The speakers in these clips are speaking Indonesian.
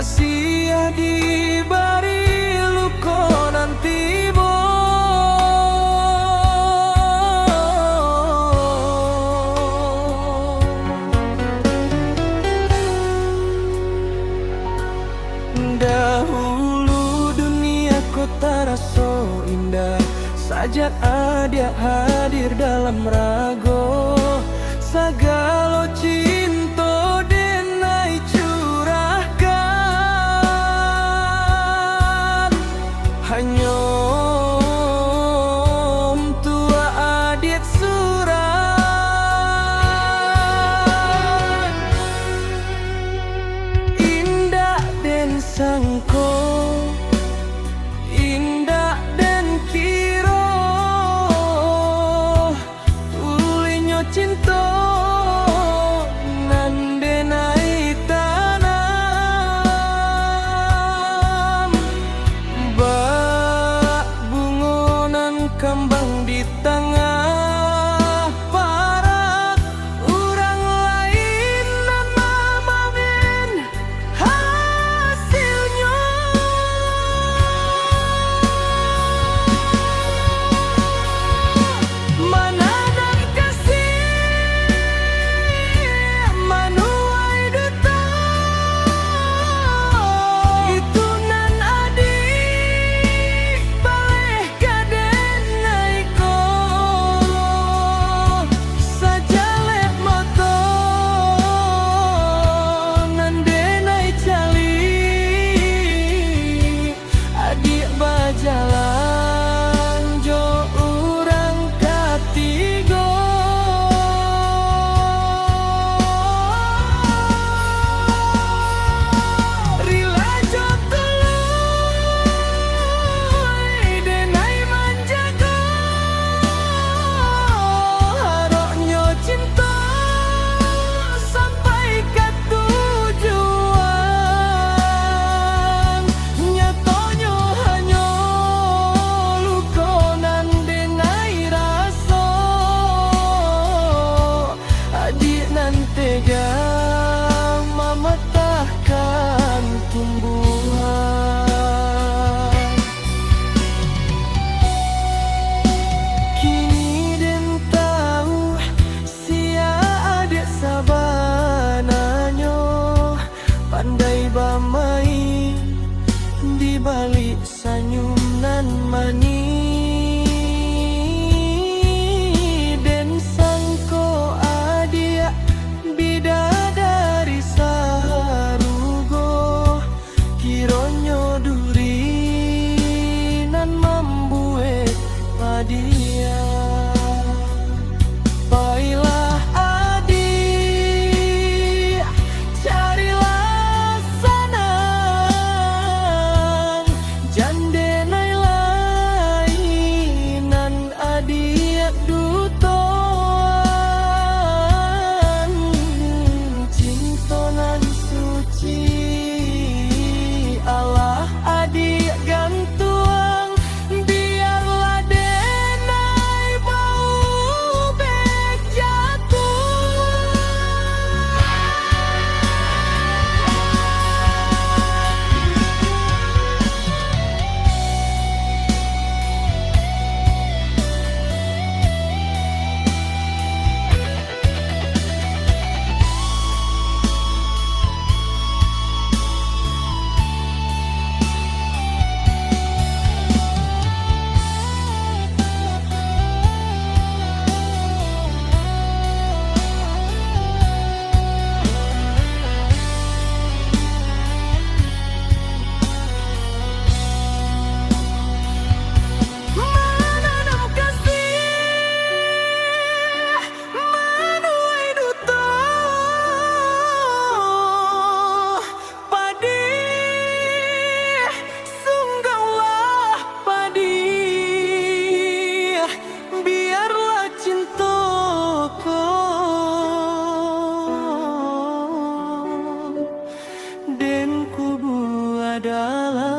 sia dibari luko nanti bo. Dahulu dunia kota raso indah, sajak ada hadir dalam rago. Sagalo cinta denai curahkan, hanya tua adit surat. Indah dan sangko, indah dan kiro, ulinyo cinta nandenai tanam. Bak bungonan kembang di tengah parak, urang lain namamin hasilnya. Mananan kasih manuai duta, itu nan adik baleh kaden naiko. Sajaleh moto nan denai cali, adik bajalan jo urang katigo. Rila jo tuluy denai manjago, haroknyo cinta sampai ke tujuan. Nyatonyo hanya luko nan denai raso, adik nan tega mematahkan tumbuhan. Kini den tahu sia adik sabananyo, pandai bamain di balik senyum nan manis. Den sangko adia bidadari sarugo, kironyo duri nan membuat padia. Baiklah adik, carilah sanang, jandenai lainan adik dutoan. Cinta nan suci Allah adik gantuang, biarlah denai bau bek jatuh. Menanam kasih menuai duta, padi sunggaulah padi, biarlah cintaku dan kubu adalah.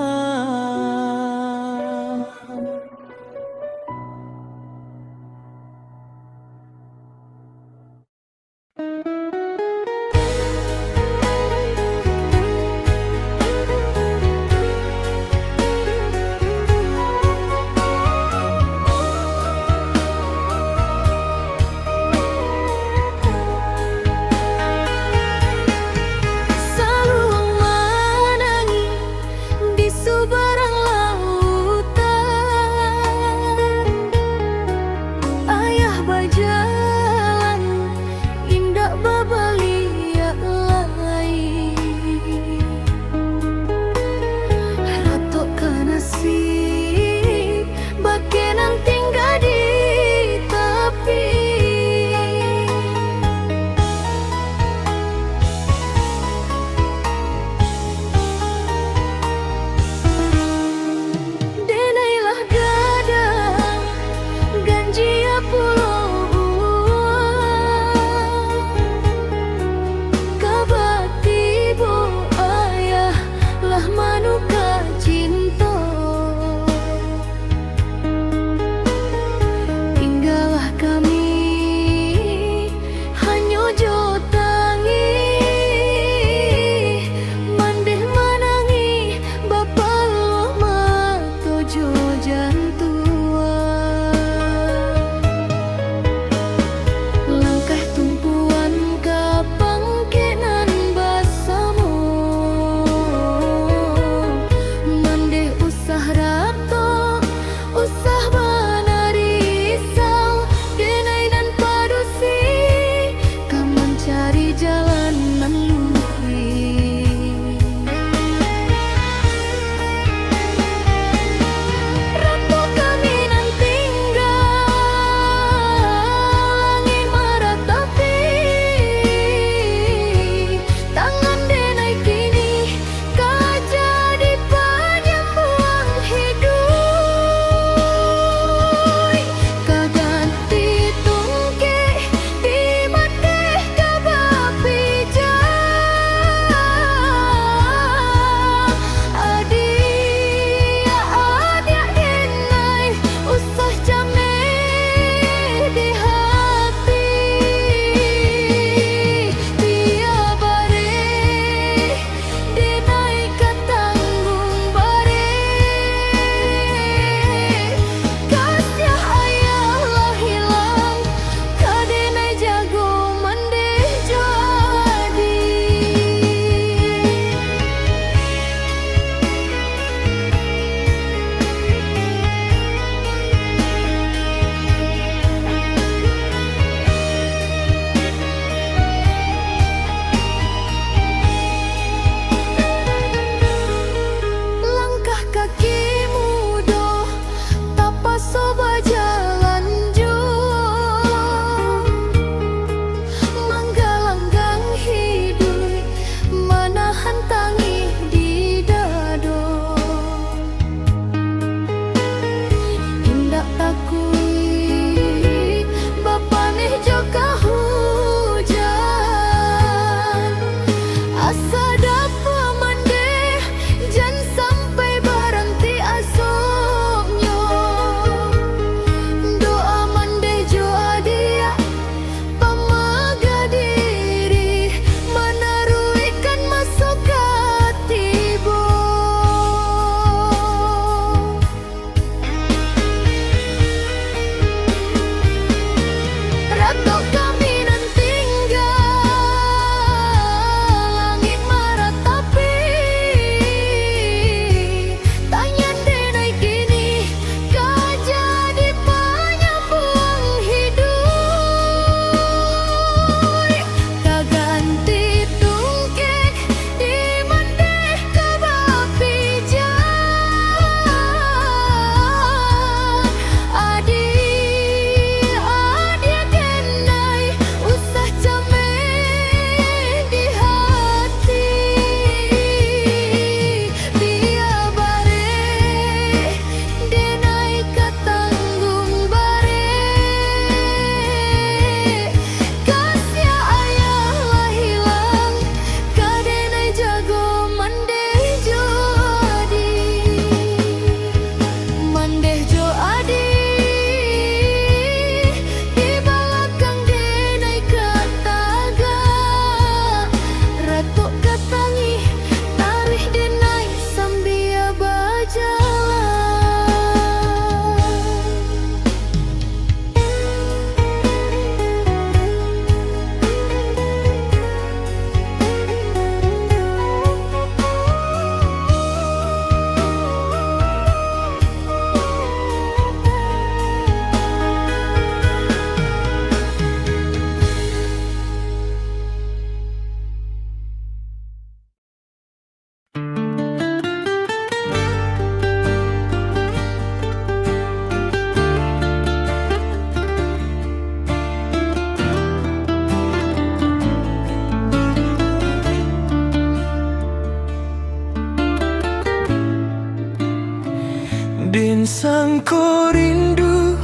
Den sangko rindu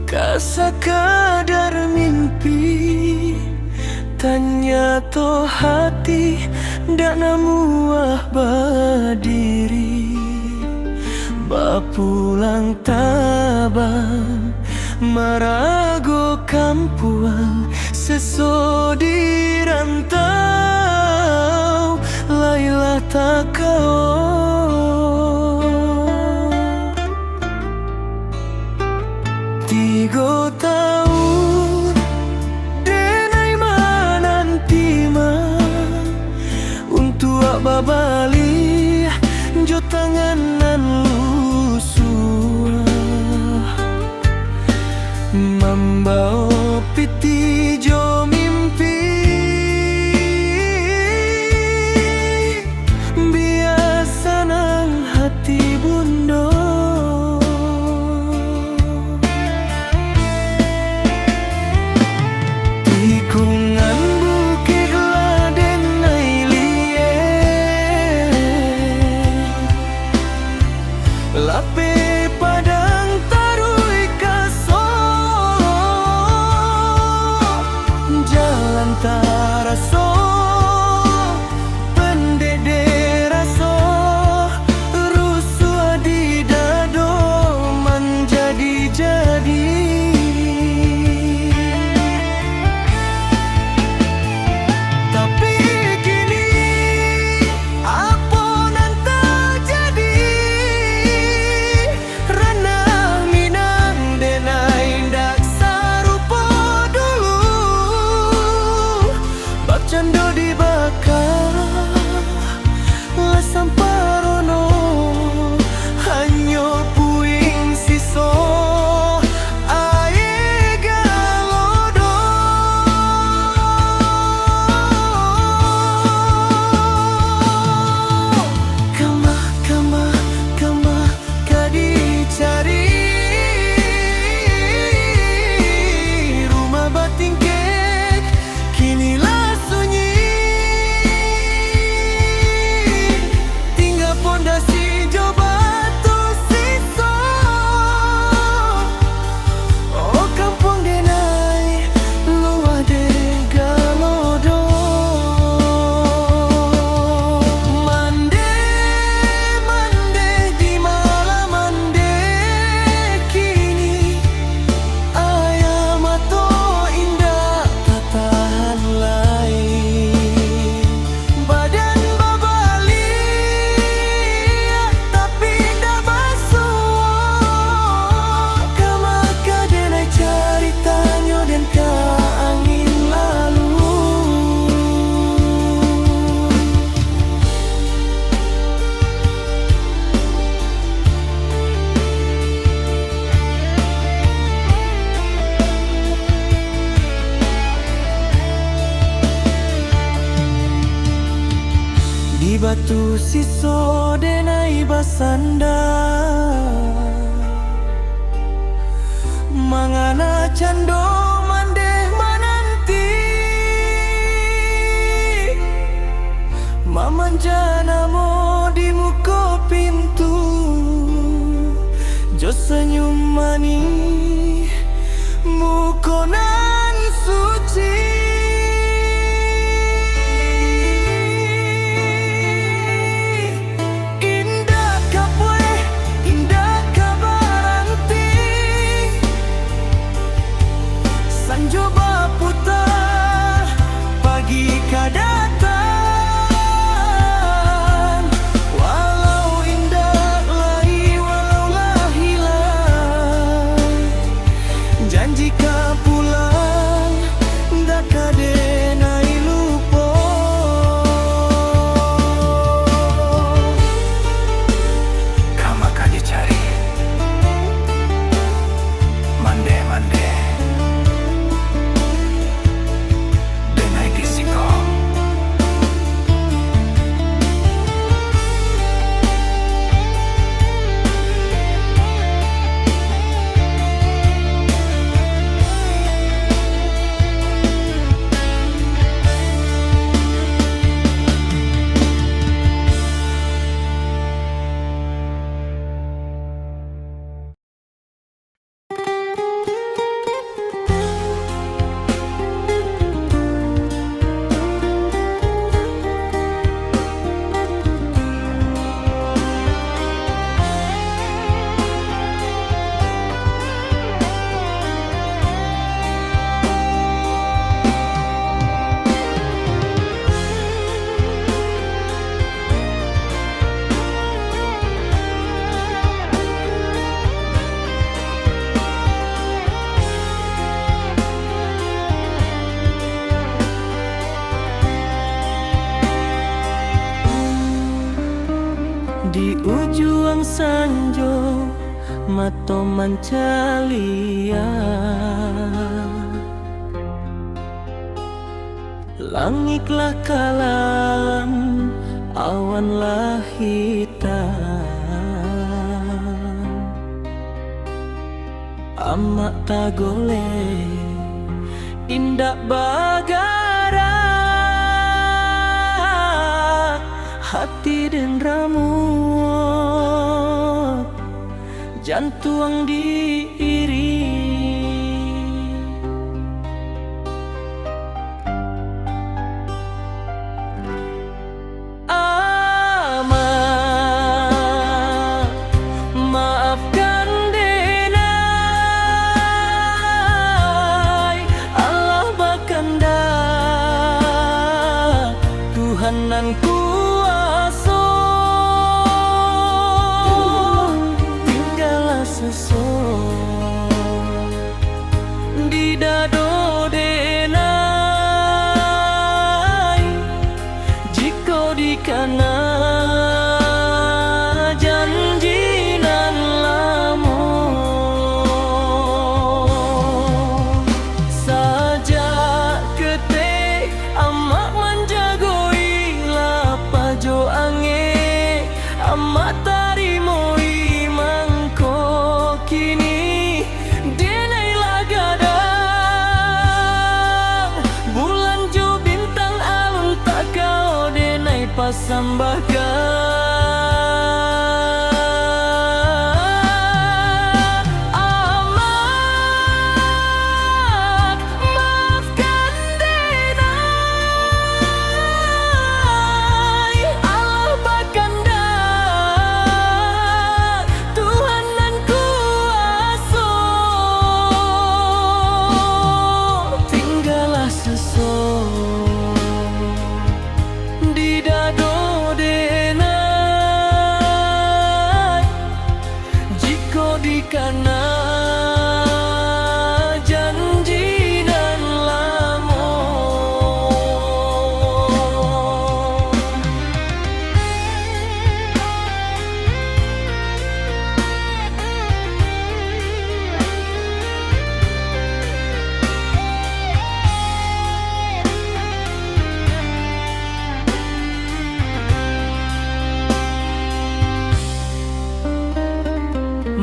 kasakadar mimpi, ternyata hati ndak namuah berdiri. Bapulang tabang marago kampuan, sesodi rantau Laila tak kau. 3 tahun denai menanti untuk babali jo tanganan lusuh membawa piti jo mimpi, biasa nang hati bundo. Tikungan bukit laden nailie lape padang tarui kaso, jalan taraso pendede raso, rusuh di dado menjadi-jadi. Tapi kini apa nan terjadi, ranah minang denai ndak sarupa dulu. Bak cando dibakar lasam parono, hanyo puing siso ae galodo. Kama kadi cari rumah batingkek, kinilah sunyi tinggal pondasi jo batu siso. Oh kampung denai luah de galodo, mande di malam mande kini ayam atau indah tak tahan lain. Badan babali tapi ndak basuh, kemaka denai caritanyo dan ka angin lalu. Di batu siso denai basandar, mangana cando mandeh menanti, mamanjana mo di muka pintu, jo senyum manis mukonan suci. Indah kapue, indah kabaranti, sanjo baputar pagi kadatan. Walau indah lahi, walau lah hilang, Duang sanjo mato mancalia, langitlah kalam, awanlah hitam. Amak tagole indak bagara, hati dan ramut, jantung diiri. Maafkan denai, Allah bakanda Tuhanan kuasa, tinggallah sesok di dado denai, jika dikana janji nan lamo. Sajak ketik amak menjagoi lapajo ange, amak tarimoi mangko kini denai lagadang. Bulan jo bintang alun tak kau denai pasambahkan. Karena janji nan lamo.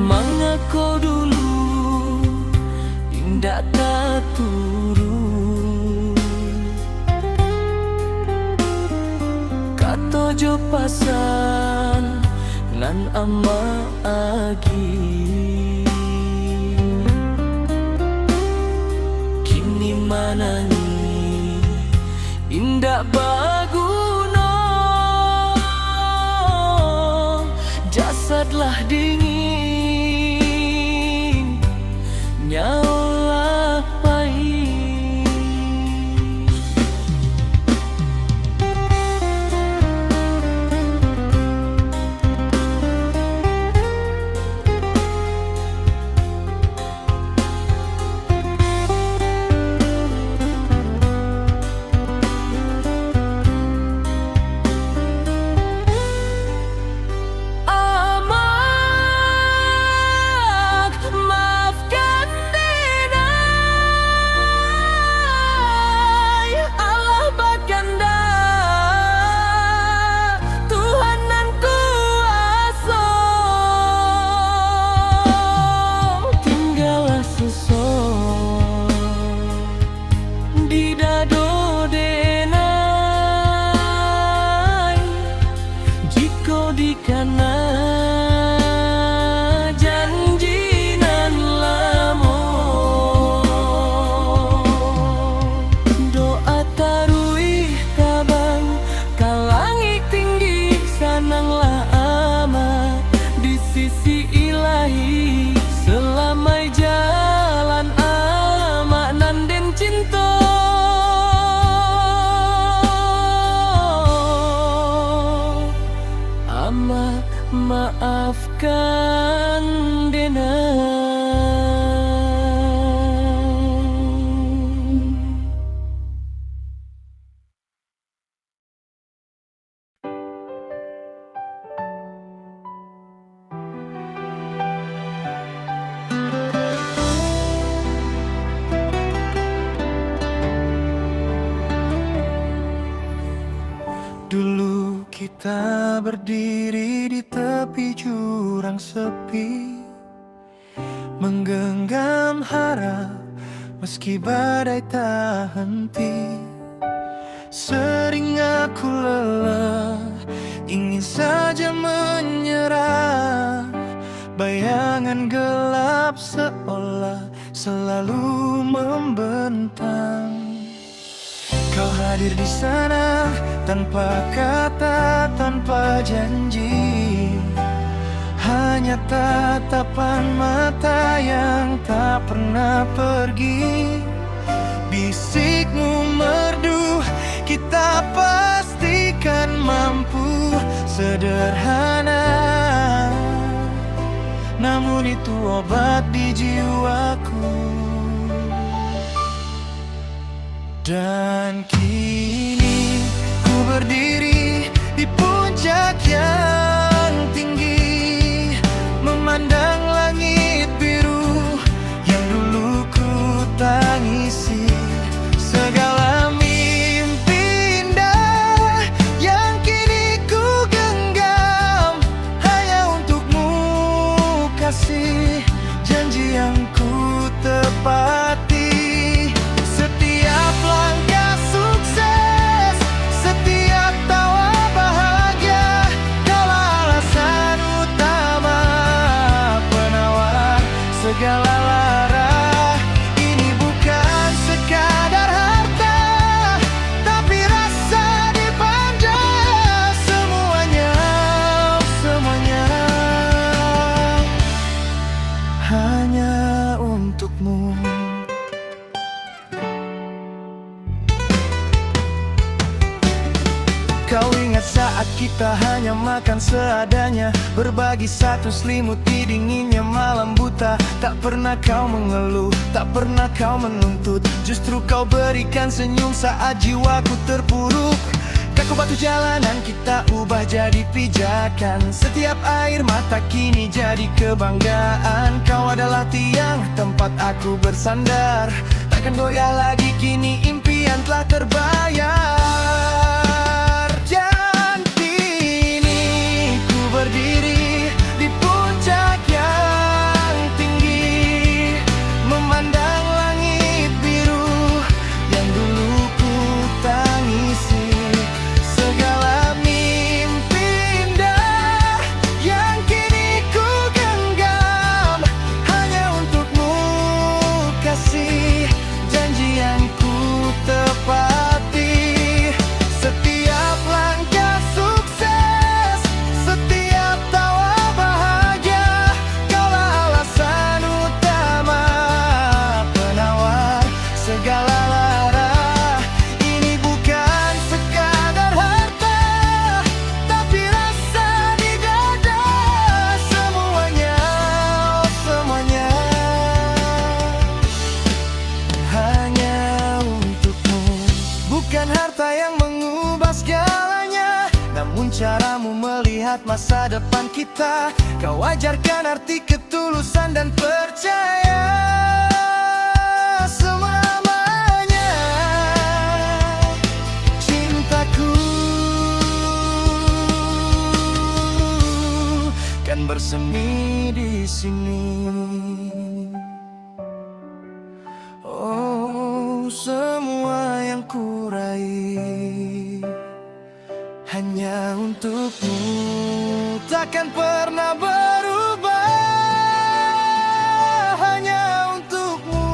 Mengaku dulu indah tak turun, kata jo pasan nan ama agi. Kini mana ni indah baguna, jasadlah dingin, nyawa pahit. Karena janji nan lamo. Doa taruih tabang kalangi tinggi, sananglah ama di sisi ilahi. Selamai jalan ama nan den cinta, maafkan denai. berdiri di tepi jurang sepi, menggenggam harap meski badai tak henti. Sering aku lelah, ingin saja menyerah. Bayangan gelap seolah selalu membentang. Kau hadir di sana tanpa kata, tanpa janji. Hanya tatapan mata yang tak pernah pergi. Bisikmu merdu, kita pastikan mampu. Sederhana, namun itu obat di jiwaku. Dan kini ku berdiri di puncak yang tinggi, memandang langit biru yang dulu ku tangisi. Segala mimpi indah yang kini ku genggam, hanya untukmu kasih. Janji yang ku tepati. Setiap langkah sukses, setiap tawa bahagia, kaulah alasan utama, penawar segala lara. Ini bukan sekadar harta, tapi rasa dipanja. Semuanya, semuanya hanya untukmu. Kau ingat saat kita hanya makan seadanya, berbagi satu selimut di dinginnya malam buta. Tak pernah kau mengeluh, tak pernah kau menuntut. Justru kau berikan senyum saat jiwaku terpuruk. Kaku batu jalanan kita ubah jadi pijakan. Setiap air mata kini jadi kebanggaan. Kau adalah tiang tempat aku bersandar. Takkan goyah lagi, kini impian telah terbayar. Dan kini ku berdiri di puncak yang tinggi, memandang langit biru yang dulu ku tangisi. Segala mimpi indah yang kini ku genggam, hanya untukmu kasih. Janji yang ku tepati. Setiap langkah sukses, setiap tawa bahagia, kaulah alasan utama, penawar segala lara. Ini bukan sekadar harta, tapi rasa di dada. Semuanya, oh semuanya hanya untukmu. Bukan harta yang mengubah segalanya, namun caramu melihat masa depan kita. Kau ajarkan arti ketulusan dan percaya selamanya. Cintaku kan bersemi di sini. Oh, semua yang ku raih hanya untukmu, takkan pernah berubah. Hanya untukmu.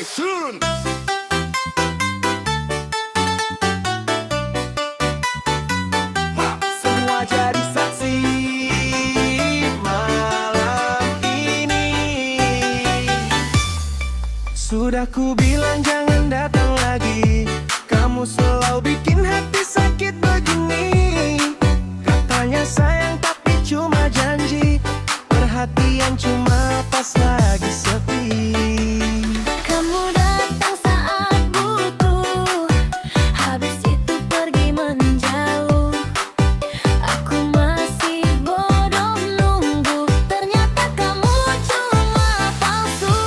tune. Semua jadi saksi malam ini. Sudah ku bilang jangan datang lagi. Kamu selalu bikin hati sakit begini. Katanya sayang tapi cuma janji. Perhatian cuma pas lagi sepi. Kamu datang saat butuh, habis itu pergi menjauh. Aku masih bodoh nunggu, ternyata kamu cuma palsu.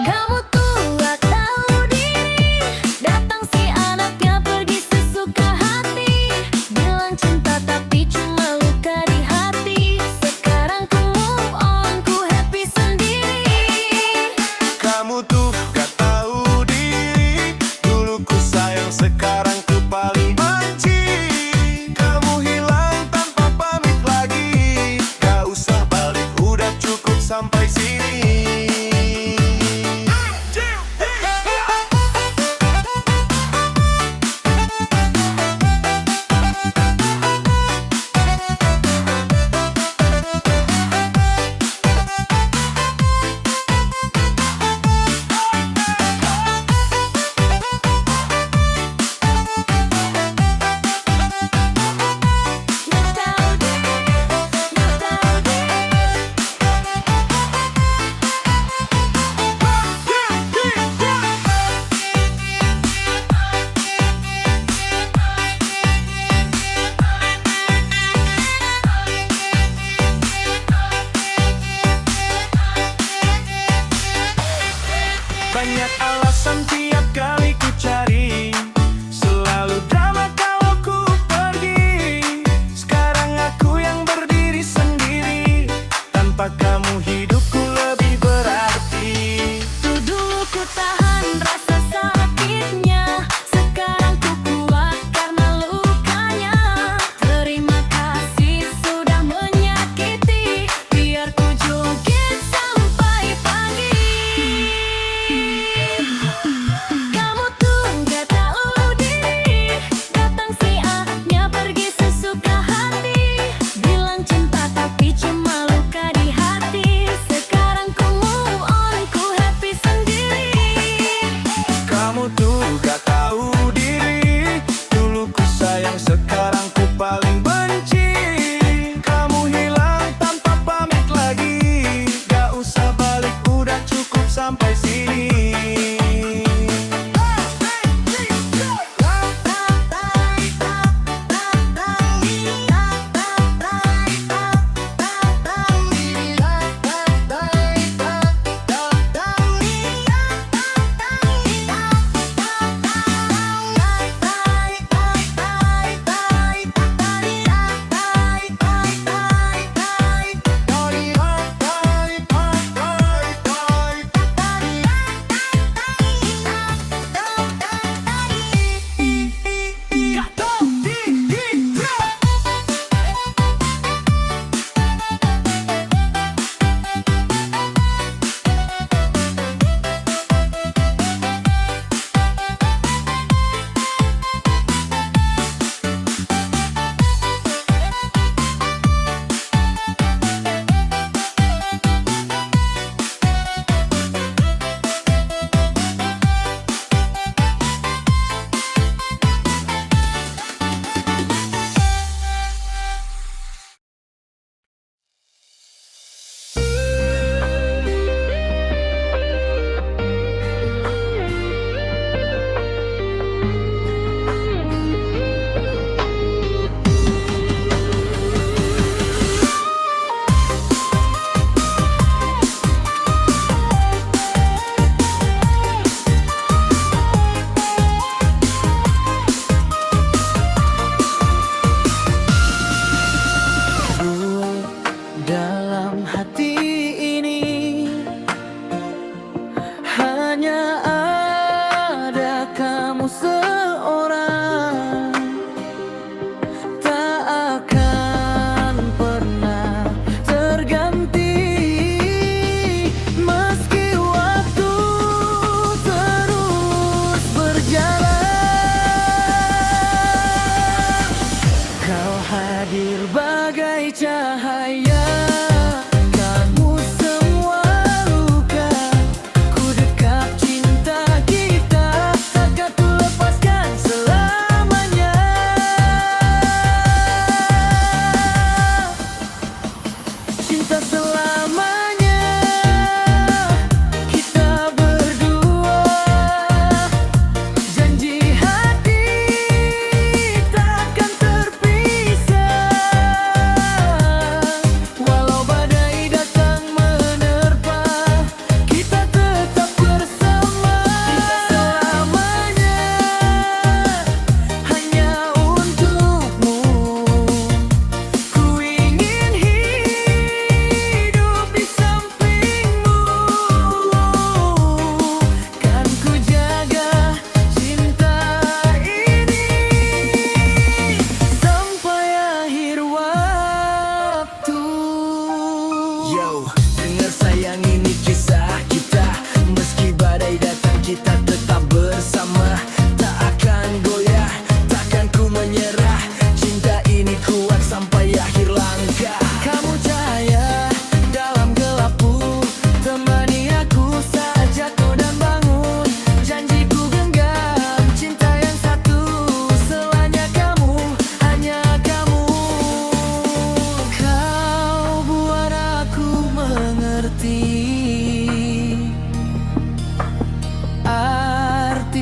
Kamu tuh gak tahu diri, datang si anaknya pergi sesuka hati. Bilang cinta tapi cuma luka di hati. Sekarang ku move on, ku happy sendiri. Kamu tuh gak tahu diri. Dulu ku sayang, sekarang ku paling benci. Kamu hilang tanpa pamit lagi. Gak usah balik, udah cukup sampai sini. Banyak alasan tiap kali ku cari, selalu drama kalau ku pergi. Sekarang aku yang berdiri sendiri, tanpa kamu hidupku lebih berarti. Dulu ku tahan rasa sakitnya, sekarang ku kuat karena lukanya. Terima kasih sudah menyakiti, biar ku joget sampai pagi. Kamu tuh gak tahu diri, datang si A-nya pergi sesuka hati. Bilang cinta tapi cuma luka di hati. Sekarang ku move on, ku happy sendiri. Kamu tuh gak tahu diri. Dulu ku sayang, sekarang ku paling benci. Kamu hilang tanpa pamit lagi. Gak usah balik, udah cukup sampai sini. Meski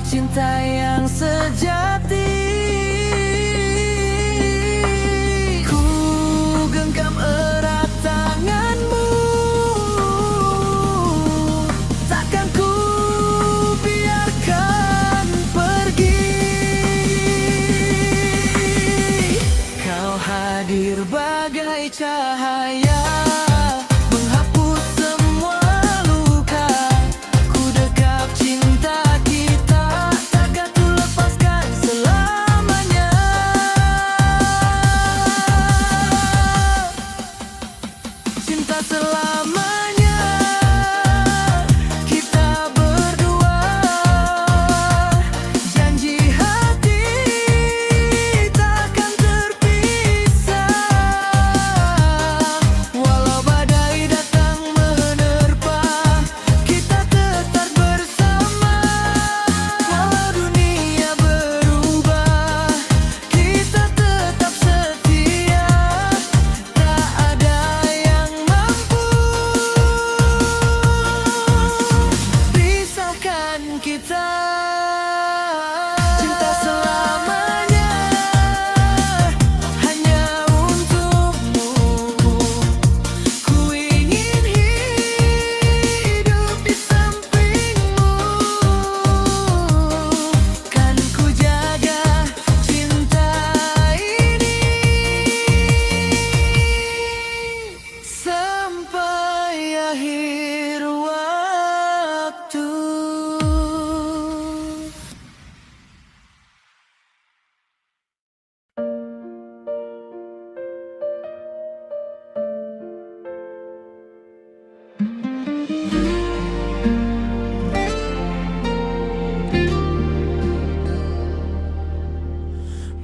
cinta yang sejati. Ku genggam erat tanganmu, takkan ku biarkan pergi. Kau hadir bagai cahaya, menghapus semua luka. Ku dekap cinta kita, takkan ku lepaskan selamanya. Cinta selamanya, kita berdua. Janji hati takkan terpisah. Walau badai datang menerpa, kita tetap bersama. Walau dunia berubah, kita tetap setia. Tak ada yang mampu pisahkan kita. Cinta selamanya hanya untukmu. Ku ingin hidup di sampingmu. Kan ku jaga cinta ini sampai akhir waktu.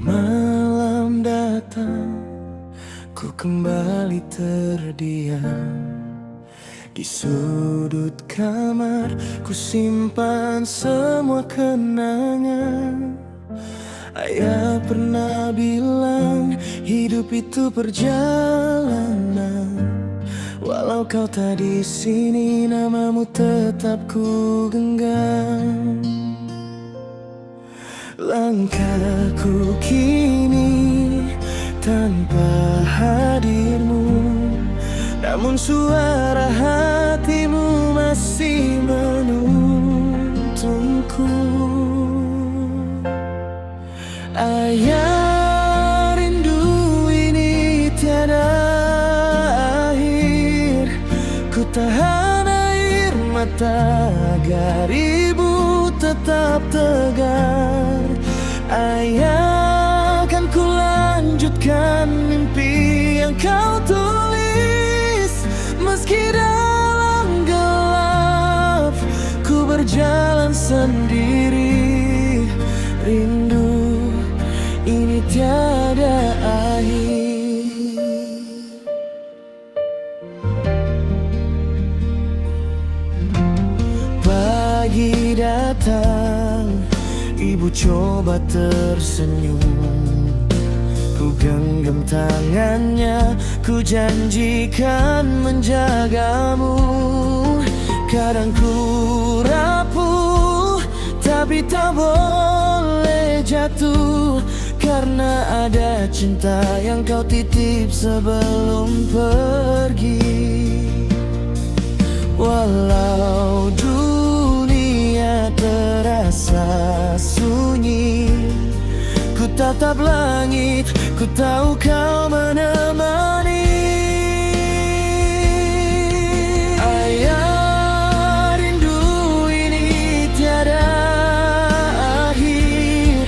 Malam datang, ku kembali terdiam di sudut kamar. Ku simpan semua kenangan. Ayah pernah bilang hidup itu perjalanan. Walau kau tak di sini, namamu tetap ku genggam. Langkahku kini tanpa hadirmu, namun suara hatimu masih menuntunku. Ayah, rindu ini tiada akhir. Ku tahan air mata agar ibu tetap tegar. Ayah, kan ku lanjutkan mimpi yang kau tulis. Meski dalam gelap ku berjalan sendiri, rindu ini tiada akhir. Pagi datang, ibu coba tersenyum. Ku genggam tangannya, ku janjikan menjagamu. Kadang ku rapuh, tapi tak boleh jatuh. Karena ada cinta yang kau titip sebelum pergi. Walau dunia terasa sunyi, ku tatap langit, ku tahu kau menemani. Ayah, rindu ini tiada akhir.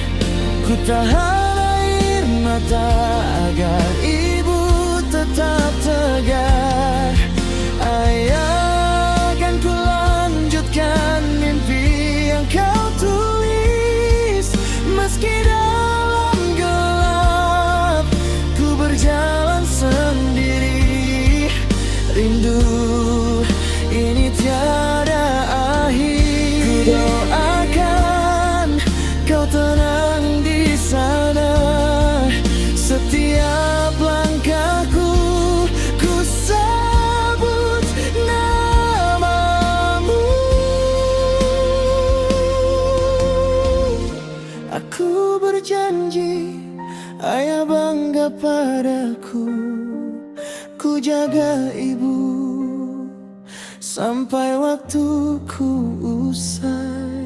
Ku tahan air mata agar ibu tetap tegar. Ayah, kan ku lanjutkan mimpi yang kau tulis. Meski dalam gelap ku berjalan padaku. Ku jaga ibu sampai waktuku usai.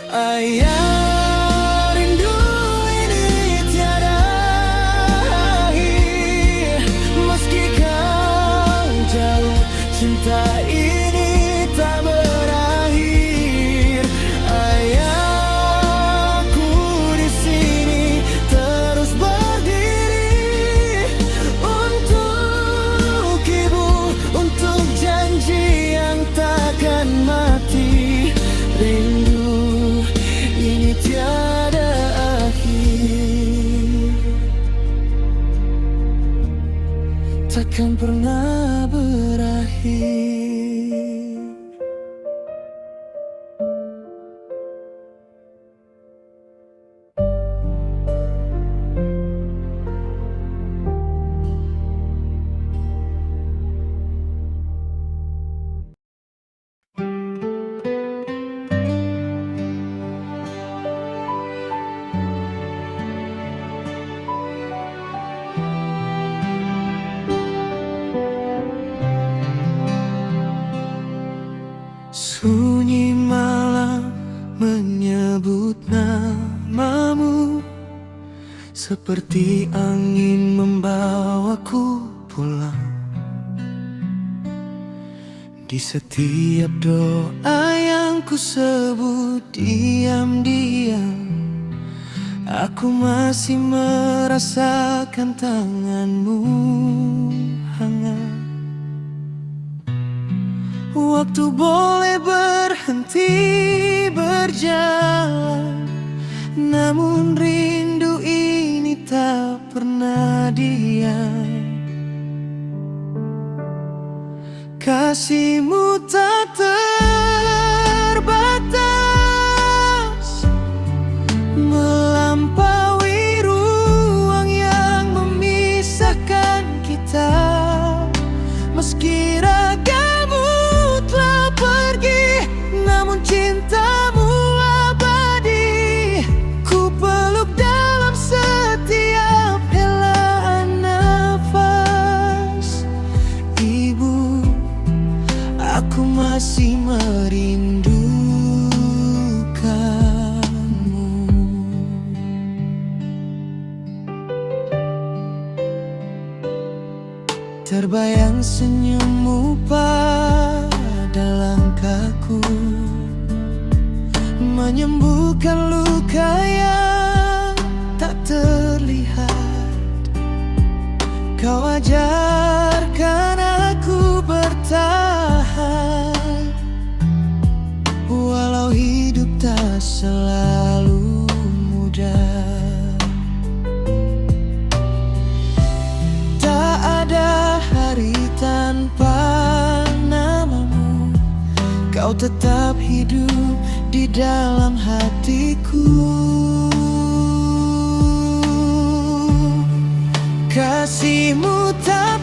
Ayah, rindu ini tiada akhir. Meski kau jauh, cinta ini tak berakhir. Ayah, aku di sini terus berdiri untuk ibu, untuk janji yang takkan mati. Rindu ini tiada akhir, takkan pernah berakhir. Sunyi malam menyebut namamu, seperti angin membawaku pulang. Di setiap doa yang ku sebut diam-diam, aku masih merasakan tanganmu hangat. Waktu boleh berhenti berjalan, namun rindu ini tak pernah diam. Kasihmu tak terbatas, melampaui ruang yang memisahkan kita. Meski ragamu telah pergi, namun cintamu abadi. Ku peluk dalam setiap helaan nafas. Ibu, aku masih merindukanmu. Terbayang senyummu pada langkahku, menyembuhkan luka yang tak terlihat. Kau ajarkan aku bertahan, walau hidup tak selalu mudah. Tak ada hari tanpa namamu, kau tetap hidup di dalam hatiku. Kasihmu tak